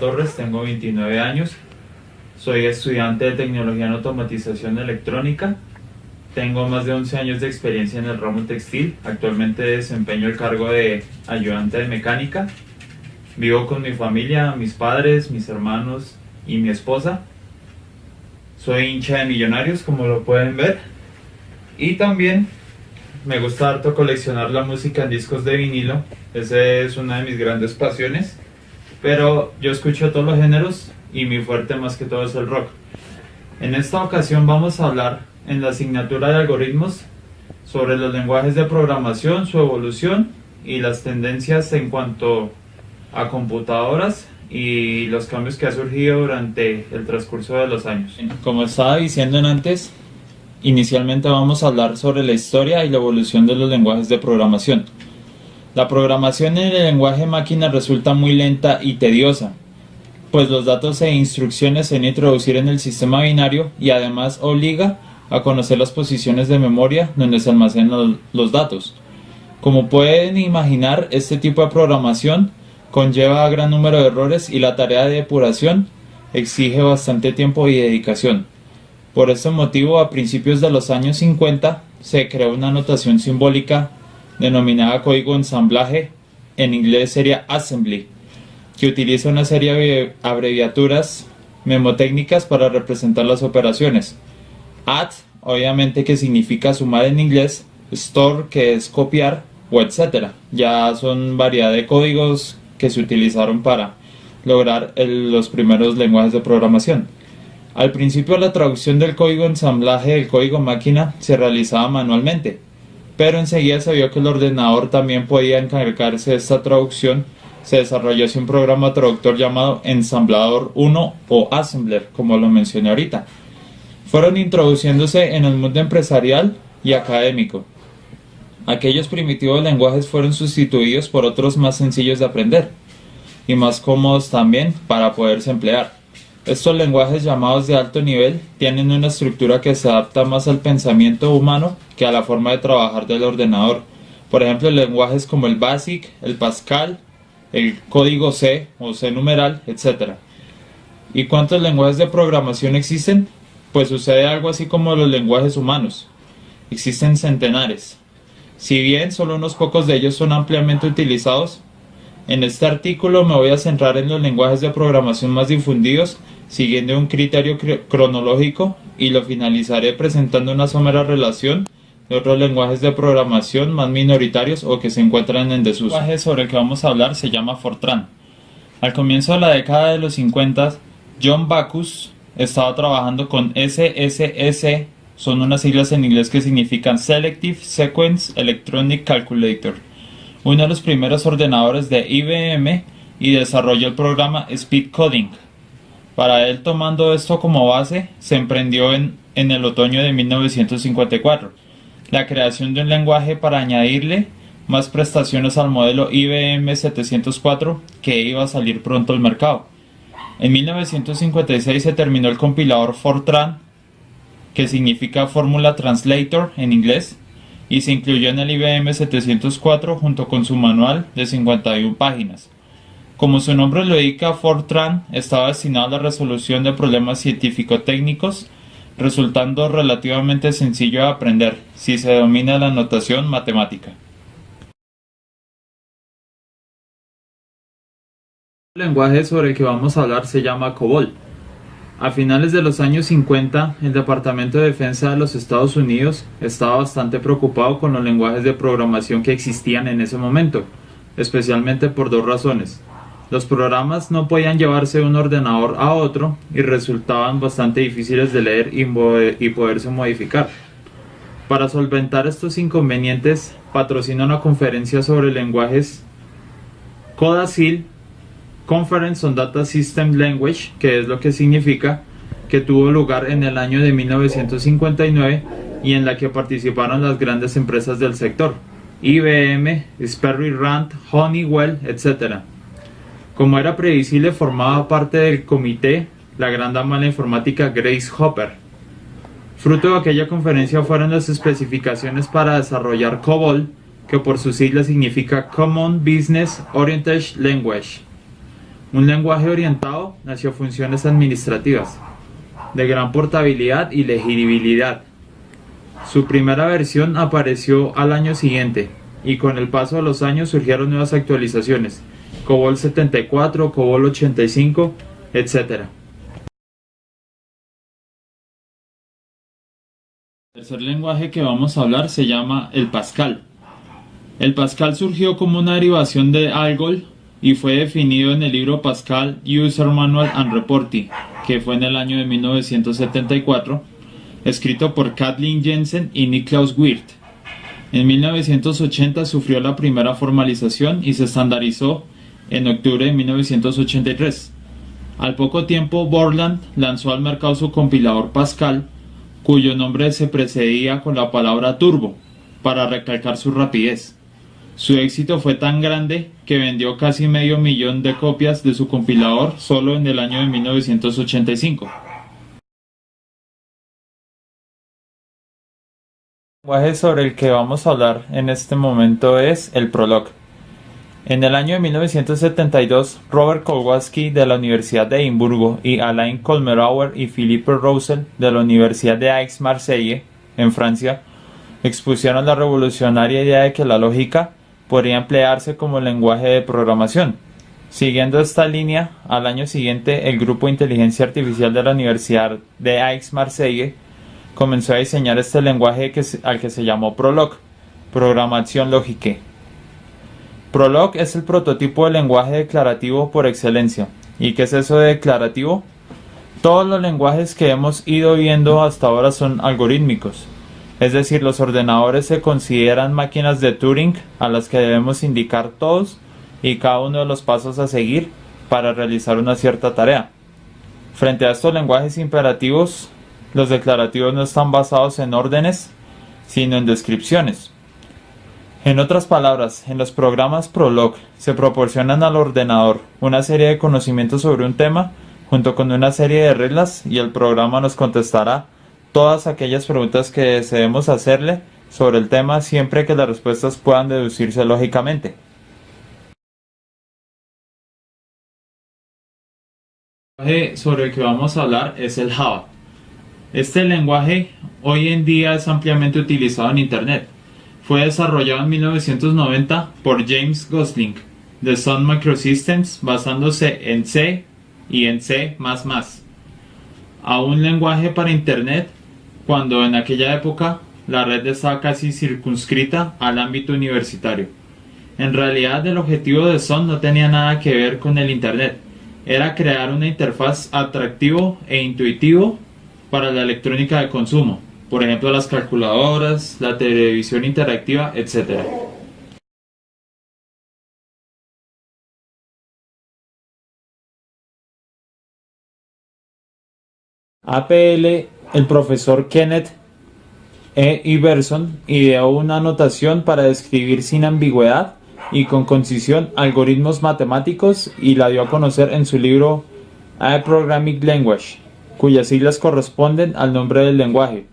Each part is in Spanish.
Torres, tengo 29 años, soy estudiante de Tecnología en Automatización Electrónica, tengo más de 11 años de experiencia en el ramo textil, actualmente desempeño el cargo de ayudante de mecánica, vivo con mi familia, mis padres, mis hermanos y mi esposa, soy hincha de Millonarios como lo pueden ver y también me gusta harto coleccionar la música en discos de vinilo, esa es una de mis grandes pasiones, pero yo escucho todos los géneros y mi fuerte más que todo es el rock. En esta ocasión vamos a hablar en la asignatura de algoritmos sobre los lenguajes de programación, su evolución y las tendencias en cuanto a computadoras y los cambios que ha surgido durante el transcurso de los años. Como estaba diciendo antes, inicialmente vamos a hablar sobre la historia y la evolución de los lenguajes de programación. La programación en el lenguaje máquina resulta muy lenta y tediosa, pues los datos e instrucciones se deben introducir en el sistema binario y además obliga a conocer las posiciones de memoria donde se almacenan los datos. Como pueden imaginar, este tipo de programación conlleva gran número de errores y la tarea de depuración exige bastante tiempo y dedicación. Por este motivo, a principios de los años 50 se creó una notación simbólica denominada código ensamblaje, en inglés sería assembly, que utiliza una serie de abreviaturas memotécnicas para representar las operaciones. Add, obviamente, que significa sumar en inglés, store, que es copiar, o etcétera. Ya son variedad de códigos que se utilizaron para lograr los primeros lenguajes de programación. Al principio la traducción del código ensamblaje del código máquina se realizaba manualmente, pero enseguida se vio que el ordenador también podía encargarse de esta traducción. Se desarrolló así un programa traductor llamado Ensamblador 1 o Assembler, como lo mencioné ahorita. Fueron introduciéndose en el mundo empresarial y académico. Aquellos primitivos lenguajes fueron sustituidos por otros más sencillos de aprender y más cómodos también para poderse emplear. Estos lenguajes llamados de alto nivel tienen una estructura que se adapta más al pensamiento humano que a la forma de trabajar del ordenador. Por ejemplo, lenguajes como el BASIC, el Pascal, el código C o C numeral, etc. ¿Y cuántos lenguajes de programación existen? Pues sucede algo así como los lenguajes humanos. Existen centenares. Si bien solo unos pocos de ellos son ampliamente utilizados, en este artículo me voy a centrar en los lenguajes de programación más difundidos, siguiendo un criterio cronológico, y lo finalizaré presentando una somera relación de otros lenguajes de programación más minoritarios o que se encuentran en desuso. El lenguaje sobre el que vamos a hablar se llama Fortran. Al comienzo de la década de los 50, John Backus estaba trabajando con SSS, son unas siglas en inglés que significan Selective Sequence Electronic Calculator, uno de los primeros ordenadores de IBM, y desarrolló el programa Speed Coding. Para él, tomando esto como base, se emprendió en el otoño de 1954 la creación de un lenguaje para añadirle más prestaciones al modelo IBM 704 que iba a salir pronto al mercado. En 1956 se terminó el compilador Fortran, que significa Formula Translator en inglés, y se incluyó en el IBM 704 junto con su manual de 51 páginas. Como su nombre lo indica, Fortran estaba destinado a la resolución de problemas científico-técnicos, resultando relativamente sencillo de aprender si se domina la notación matemática. El lenguaje sobre el que vamos a hablar se llama COBOL. A finales de los años 50, el Departamento de Defensa de los Estados Unidos estaba bastante preocupado con los lenguajes de programación que existían en ese momento, especialmente por dos razones. Los programas no podían llevarse de un ordenador a otro y resultaban bastante difíciles de leer y poderse modificar. Para solventar estos inconvenientes, patrocina una conferencia sobre lenguajes CODASIL, Conference on Data System Language, que es lo que significa, que tuvo lugar en el año de 1959 y en la que participaron las grandes empresas del sector, IBM, Sperry Rand, Honeywell, etc. Como era previsible, formaba parte del comité la gran dama de la informática Grace Hopper. Fruto de aquella conferencia fueron las especificaciones para desarrollar COBOL, que por sus siglas significa Common Business Oriented Language, un lenguaje orientado hacia funciones administrativas, de gran portabilidad y legibilidad. Su primera versión apareció al año siguiente, y con el paso de los años surgieron nuevas actualizaciones, COBOL 74, COBOL 85, etc. El tercer lenguaje que vamos a hablar se llama el Pascal. El Pascal surgió como una derivación de ALGOL y fue definido en el libro Pascal User Manual and Reporting, que fue en el año de 1974, escrito por Kathleen Jensen y Niklaus Wirth. En 1980 sufrió la primera formalización y se estandarizó en octubre de 1983. Al poco tiempo, Borland lanzó al mercado su compilador Pascal, cuyo nombre se precedía con la palabra turbo, para recalcar su rapidez. Su éxito fue tan grande que vendió casi 500.000 de copias de su compilador solo en el año de 1985. El lenguaje sobre el que vamos a hablar en este momento es el Prolog. En el año de 1972, Robert Kowalski de la Universidad de Edimburgo y Alain Kolmerauer y Philippe Roussel de la Universidad de Aix-Marseille, en Francia, expusieron la revolucionaria idea de que la lógica podría emplearse como lenguaje de programación. Siguiendo esta línea, al año siguiente, el grupo de inteligencia artificial de la Universidad de Aix-Marseille comenzó a diseñar este lenguaje al que se llamó Prolog, programación lógica. Prolog es el prototipo de lenguaje declarativo por excelencia. ¿Y qué es eso de declarativo? Todos los lenguajes que hemos ido viendo hasta ahora son algorítmicos. Es decir, los ordenadores se consideran máquinas de Turing a las que debemos indicar todos y cada uno de los pasos a seguir para realizar una cierta tarea. Frente a estos lenguajes imperativos, los declarativos no están basados en órdenes, sino en descripciones. En otras palabras, en los programas Prolog se proporcionan al ordenador una serie de conocimientos sobre un tema junto con una serie de reglas y el programa nos contestará todas aquellas preguntas que deseemos hacerle sobre el tema siempre que las respuestas puedan deducirse lógicamente. El lenguaje sobre el que vamos a hablar es el Java. Este lenguaje hoy en día es ampliamente utilizado en Internet. Fue desarrollado en 1990 por James Gosling de Sun Microsystems basándose en C y en C++. A un lenguaje para Internet cuando en aquella época la red estaba casi circunscrita al ámbito universitario. En realidad el objetivo de Sun no tenía nada que ver con el Internet, era crear una interfaz atractivo e intuitivo para la electrónica de consumo, por ejemplo las calculadoras, la televisión interactiva, etc. APL, el profesor Kenneth E. Iverson ideó una notación para describir sin ambigüedad y con concisión algoritmos matemáticos y la dio a conocer en su libro A Programming Language, cuyas siglas corresponden al nombre del lenguaje,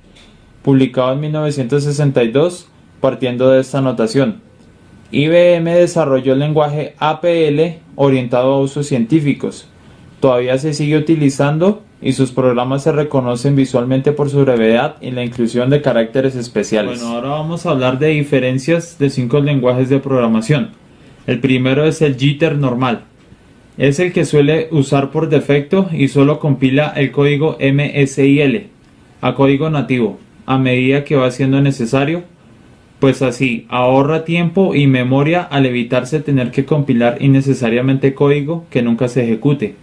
publicado en 1962 partiendo de esta notación. IBM desarrolló el lenguaje APL orientado a usos científicos. Todavía se sigue utilizando y sus programas se reconocen visualmente por su brevedad y la inclusión de caracteres especiales. Bueno, ahora vamos a hablar de diferencias de 5 lenguajes de programación. El primero es el jitter normal. Es el que suele usar por defecto y solo compila el código MSIL a código nativo a medida que va siendo necesario, pues así ahorra tiempo y memoria al evitarse tener que compilar innecesariamente código que nunca se ejecute.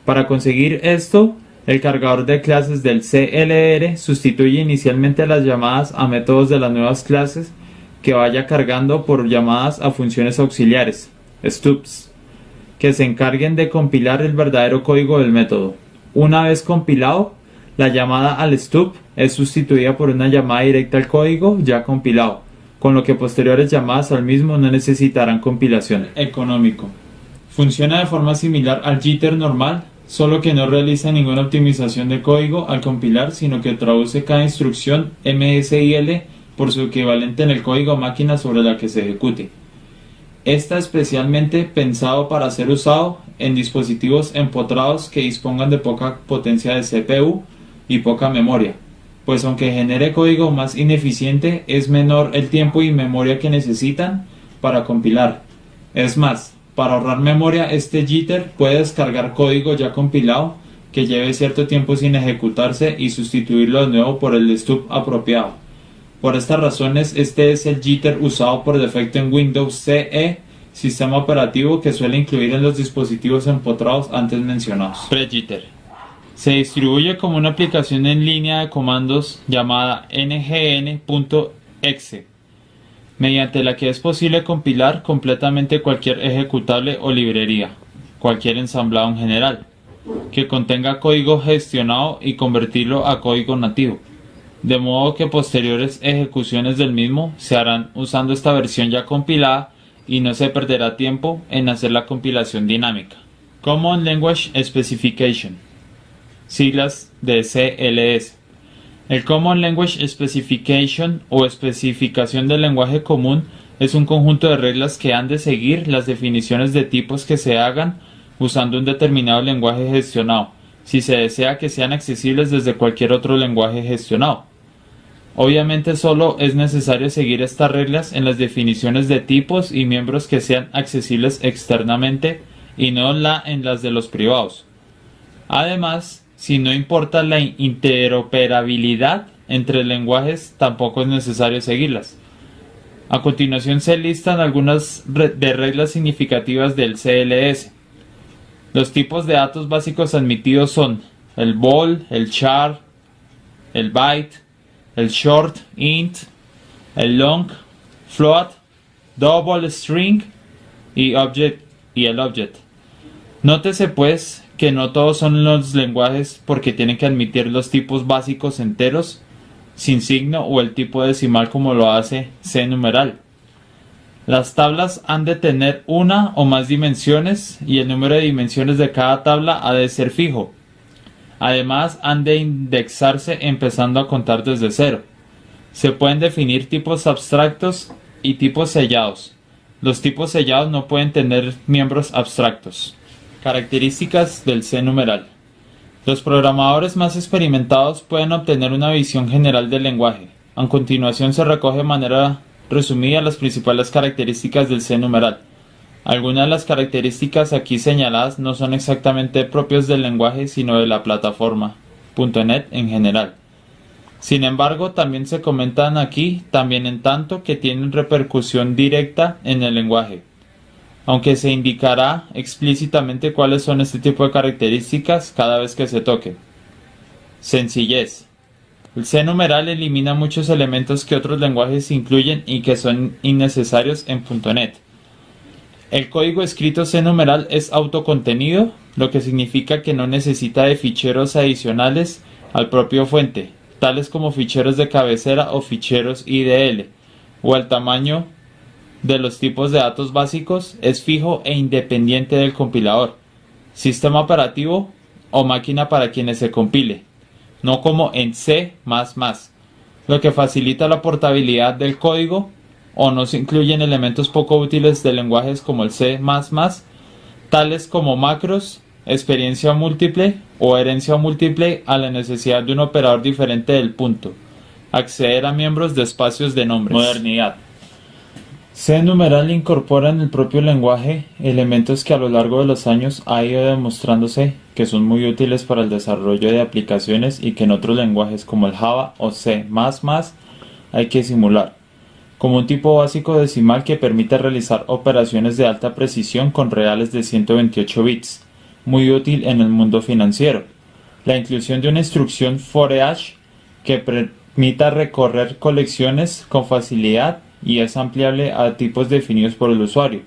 Para conseguir esto, el cargador de clases del CLR sustituye inicialmente las llamadas a métodos de las nuevas clases que vaya cargando por llamadas a funciones auxiliares, stubs, que se encarguen de compilar el verdadero código del método. Una vez compilado, la llamada al stub es sustituida por una llamada directa al código ya compilado, con lo que posteriores llamadas al mismo no necesitarán compilación. Económico. Funciona de forma similar al jitter normal, solo que no realiza ninguna optimización de código al compilar, sino que traduce cada instrucción MSIL por su equivalente en el código máquina sobre la que se ejecute. Está especialmente pensado para ser usado en dispositivos empotrados que dispongan de poca potencia de CPU y poca memoria, pues aunque genere código más ineficiente, es menor el tiempo y memoria que necesitan para compilar. Es más, para ahorrar memoria, este jitter puede descargar código ya compilado que lleve cierto tiempo sin ejecutarse y sustituirlo de nuevo por el stub apropiado. Por estas razones, este es el jitter usado por defecto en Windows CE, sistema operativo que suele incluir en los dispositivos empotrados antes mencionados. Prejitter se distribuye como una aplicación en línea de comandos llamada ngn.exe, mediante la que es posible compilar completamente cualquier ejecutable o librería, cualquier ensamblado en general, que contenga código gestionado y convertirlo a código nativo, de modo que posteriores ejecuciones del mismo se harán usando esta versión ya compilada y no se perderá tiempo en hacer la compilación dinámica. Common Language Specification, siglas de CLS. El Common Language Specification o especificación del lenguaje común es un conjunto de reglas que han de seguir las definiciones de tipos que se hagan usando un determinado lenguaje gestionado, si se desea que sean accesibles desde cualquier otro lenguaje gestionado. Obviamente solo es necesario seguir estas reglas en las definiciones de tipos y miembros que sean accesibles externamente y no en las de los privados. Además, si no importa la interoperabilidad entre lenguajes, tampoco es necesario seguirlas. A continuación se listan algunas de reglas significativas del CLS. Los tipos de datos básicos admitidos son el bool, el char, el byte, el short, int, el long, float, double string y el object. Nótese pues que no todos son los lenguajes porque tienen que admitir los tipos básicos enteros, sin signo o el tipo decimal como lo hace C-numeral. Las tablas han de tener una o más dimensiones y el número de dimensiones de cada tabla ha de ser fijo. Además, han de indexarse empezando a contar desde cero. Se pueden definir tipos abstractos y tipos sellados. Los tipos sellados no pueden tener miembros abstractos. Características del C-numeral. Los programadores más experimentados pueden obtener una visión general del lenguaje. A continuación se recoge de manera resumida las principales características del C-numeral. Algunas de las características aquí señaladas no son exactamente propias del lenguaje sino de la plataforma .NET en general. Sin embargo, también se comentan aquí también en tanto que tienen repercusión directa en el lenguaje, aunque se indicará explícitamente cuáles son este tipo de características cada vez que se toque. Sencillez. El C-numeral elimina muchos elementos que otros lenguajes incluyen y que son innecesarios en .NET. El código escrito C-numeral es autocontenido, lo que significa que no necesita de ficheros adicionales al propio fuente, tales como ficheros de cabecera o ficheros IDL, o el tamaño de los tipos de datos básicos es fijo e independiente del compilador, sistema operativo o máquina para quienes se compile, no como en C++, lo que facilita la portabilidad del código, o no se incluyen elementos poco útiles de lenguajes como el C++, tales como macros, experiencia múltiple o herencia múltiple a la necesidad de un operador diferente del punto, acceder a miembros de espacios de nombres. Modernidad. C-numeral incorpora en el propio lenguaje elementos que a lo largo de los años ha ido demostrándose que son muy útiles para el desarrollo de aplicaciones y que en otros lenguajes como el Java o C++ hay que simular, como un tipo básico decimal que permite realizar operaciones de alta precisión con reales de 128 bits, muy útil en el mundo financiero. La inclusión de una instrucción for each que permita recorrer colecciones con facilidad y es ampliable a tipos definidos por el usuario.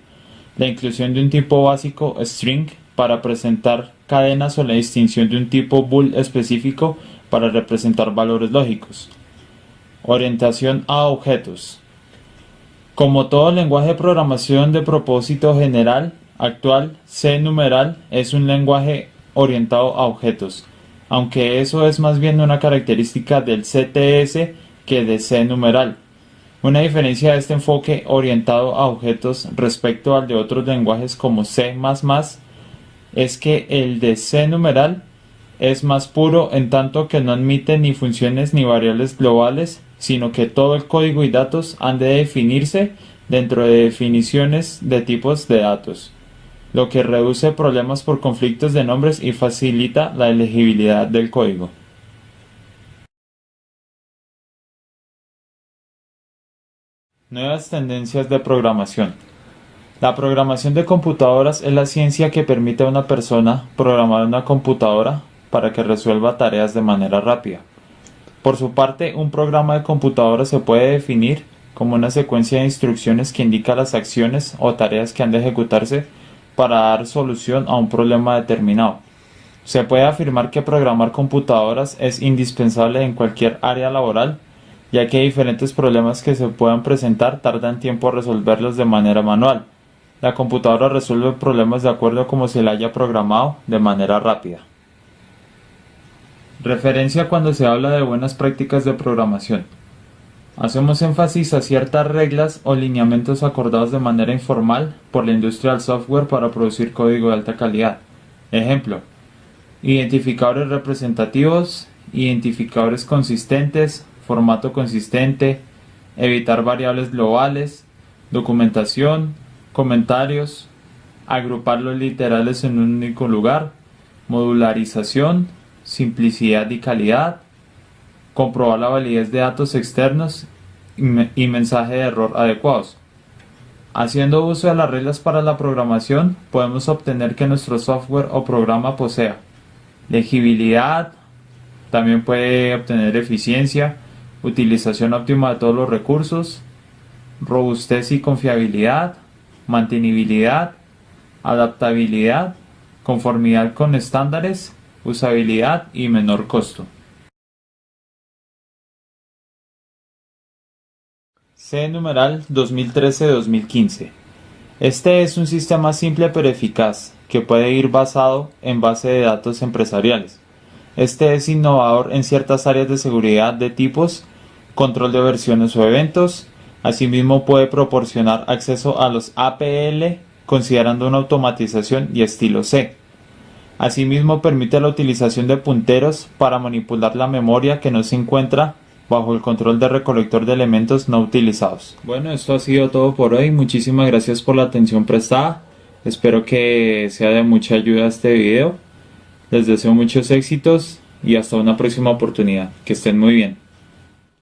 La inclusión de un tipo básico string para presentar cadenas o la distinción de un tipo bool específico para representar valores lógicos. Orientación a objetos. Como todo lenguaje de programación de propósito general actual, C-numeral es un lenguaje orientado a objetos, aunque eso es más bien una característica del CTS que de C-numeral. Una diferencia de este enfoque orientado a objetos respecto al de otros lenguajes como C++ es que el de C numeral es más puro en tanto que no admite ni funciones ni variables globales, sino que todo el código y datos han de definirse dentro de definiciones de tipos de datos, lo que reduce problemas por conflictos de nombres y facilita la legibilidad del código. Nuevas tendencias de programación. La programación de computadoras es la ciencia que permite a una persona programar una computadora para que resuelva tareas de manera rápida. Por su parte, un programa de computadora se puede definir como una secuencia de instrucciones que indica las acciones o tareas que han de ejecutarse para dar solución a un problema determinado. Se puede afirmar que programar computadoras es indispensable en cualquier área laboral, ya que diferentes problemas que se puedan presentar tardan tiempo en resolverlos de manera manual. La computadora resuelve problemas de acuerdo a como se la haya programado de manera rápida. Referencia cuando se habla de buenas prácticas de programación. Hacemos énfasis a ciertas reglas o lineamientos acordados de manera informal por la industria del software para producir código de alta calidad. Ejemplo: identificadores representativos, identificadores consistentes, formato consistente, evitar variables globales, documentación, comentarios, agrupar los literales en un único lugar, modularización, simplicidad y calidad, comprobar la validez de datos externos y mensaje de error adecuados. Haciendo uso de las reglas para la programación, podemos obtener que nuestro software o programa posea legibilidad, también puede obtener eficiencia, utilización óptima de todos los recursos, robustez y confiabilidad, mantenibilidad, adaptabilidad, conformidad con estándares, usabilidad y menor costo. C numeral 2013-2015. Este es un sistema simple pero eficaz, que puede ir basado en base de datos empresariales. Este es innovador en ciertas áreas de seguridad de tipos, control de versiones o eventos. Asimismo puede proporcionar acceso a los APL considerando una automatización y estilo C. Asimismo permite la utilización de punteros para manipular la memoria que no se encuentra bajo el control de recolector de elementos no utilizados. Bueno, esto ha sido todo por hoy. Muchísimas gracias por la atención prestada. Espero que sea de mucha ayuda este video. Les deseo muchos éxitos y hasta una próxima oportunidad. Que estén muy bien.